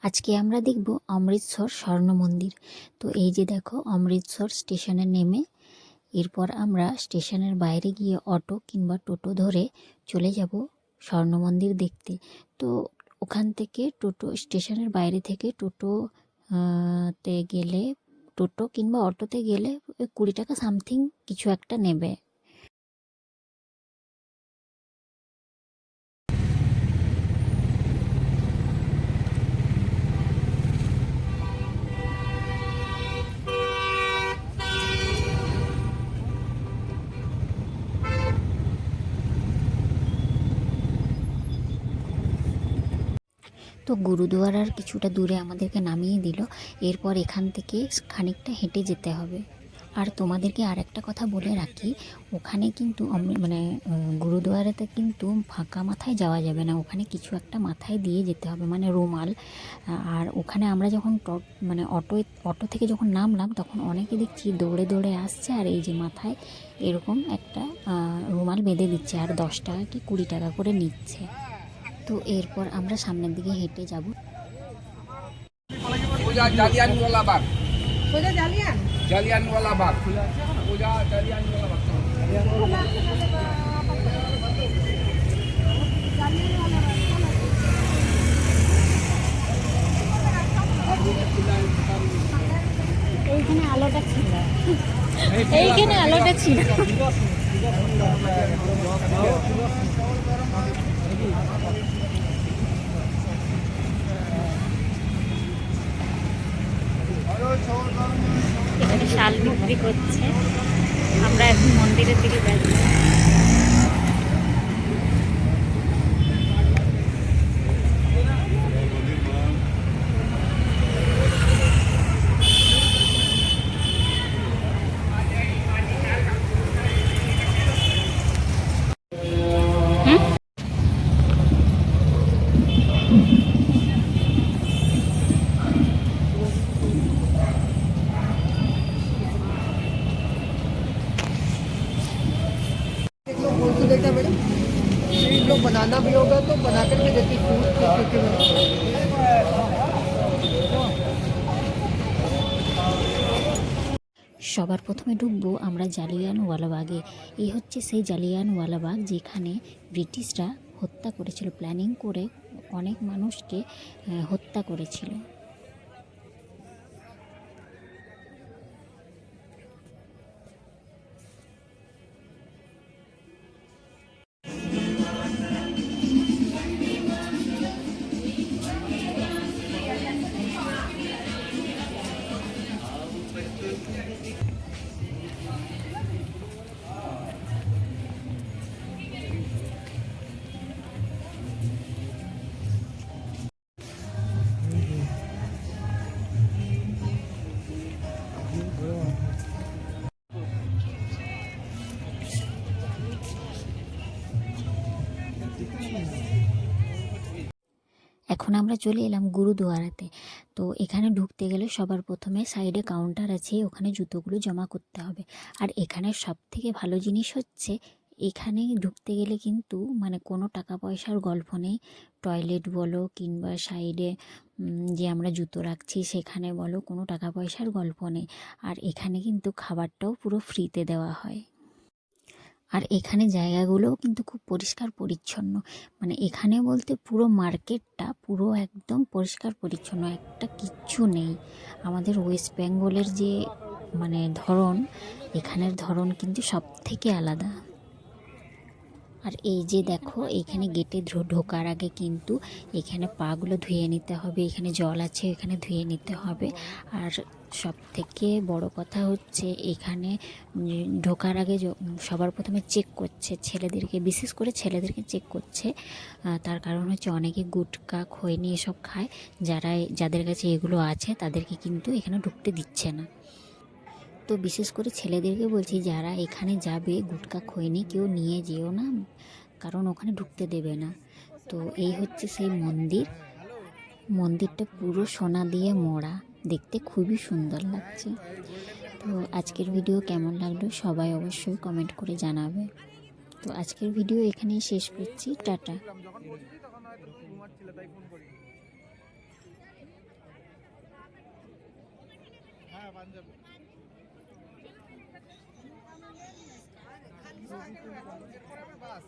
আজকে আমরা দেখব অমৃতসর স্বর্ণ মন্দির। তো এই যে দেখো অমৃতসর স্টেশনে নেমে এরপর আমরা স্টেশনের বাইরে গিয়ে অটো কিংবা টোটো ধরে চলে যাব স্বর্ণ মন্দির দেখতে। তো ওখান থেকে টোটো স্টেশনের বাইরে থেকে টোটো তে গেলে টোটো কিংবা অটোতে গেলে 20 টাকা সামথিং কিছু একটা নেবে। তো গুরুদুয়ারার কিছুটা দূরে আমাদেরকে নামিয়ে দিল। এরপর এখান থেকে খানিকটা হেঁটে যেতে হবে। আর তোমাদেরকে আর একটা কথা বলে রাখি, ওখানে কিন্তু গুরুদুয়ারাতে কিন্তু ফাঁকা মাথায় যাওয়া যাবে না, ওখানে কিছু একটা মাথায় দিয়ে যেতে হবে, মানে রুমাল। আর ওখানে আমরা যখন অটো থেকে যখন নামলাম তখন অনেকে দেখছি দৌড়ে দৌড়ে আসছে আর এই যে মাথায় এরকম একটা রুমাল বেঁধে দিচ্ছে আর 10 টাকা কি 20 টাকা করে নিচ্ছে। তো এরপর আমরা সামনের দিকে হেঁটে যাব। এইখানে আলোটা ছিল, এইখানে আলোটা ছিল। এখানে শাল বিক্রি করছে, আমরা এখন মন্দিরের দিকে যাচ্ছি। देखा मैडम, स्वीट लोग बनाना भी होगा तो बना कर भी देती সবার প্রথমে ঢুকবো আমরা জালিয়ানওয়ালাবাগে। এই হচ্ছে সেই জালিয়ানওয়ালাবাগ যেখানে ব্রিটিশরা হত্যা করেছিল, প্ল্যানিং করে অনেক মানুষকে হত্যা করেছিল। এখন আমরা চলে এলাম গুরুদুয়ারাতে। তো এখানে ঢুকতে গেলে সবার প্রথমে সাইডে কাউন্টার আছে, ওখানে জুতোগুলো জমা করতে হবে। আর এখানে সব থেকে ভালো জিনিস হচ্ছে এখানে ঢুকতে গেলে কিন্তু মানে কোনো টাকা পয়সার গল্প নেই। টয়লেট বলো কিংবা সাইডে যে আমরা জুতো রাখছি সেখানে বলো, কোনো টাকা পয়সার গল্প নেই। আর এখানে কিন্তু খাবারটাও পুরো ফ্রিতে দেওয়া হয়। আর এখানে জায়গাগুলোও কিন্তু খুব পরিষ্কার পরিচ্ছন্ন, মানে এখানে বলতে পুরো মার্কেটটা পুরো একদম পরিষ্কার পরিচ্ছন্ন, একটা কিচ্ছু নেই। আমাদের ওয়েস্ট বেঙ্গলের যে ধরন, এখানের ধরন কিন্তু সব থেকে আলাদা। আর এই যে দেখো এইখানে গেটে ঢোকার আগে কিন্তু এখানে পাগুলো ধুয়ে নিতে হবে, এখানে জল আছে এখানে ধুয়ে নিতে হবে। আর সব থেকে বড় কথা হচ্ছে এখানে ঢোকার আগে সবার প্রথমে চেক করছে ছেলেদেরকে, বিশেষ করে ছেলেদেরকে চেক করছে। তার কারণ হচ্ছে অনেকে গুটকা খৈনি এসব খায়, যাদের কাছে এগুলো আছে তাদেরকে কিন্তু এখানে ঢুকতে দিচ্ছে না। তো বিশেষ করে ছেলেদেরকে বলছি, যারা এখানে যাবে গুটকা খৈনি কেউ নিয়ে যেও না, কারণ ওখানে ঢুকতে দেবে না। তো এই হচ্ছে সেই মন্দিরটা পুরো সোনা দিয়ে মোড়া, দেখতে খুবই সুন্দর লাগছে। তো আজকের ভিডিও কেমন লাগলো সবাই অবশ্যই কমেন্ট করে জানাবে। তো আজকের ভিডিও এখানেই শেষ করছি, টাটা। পাঞ্জাবি। এরপরে আমরা বাস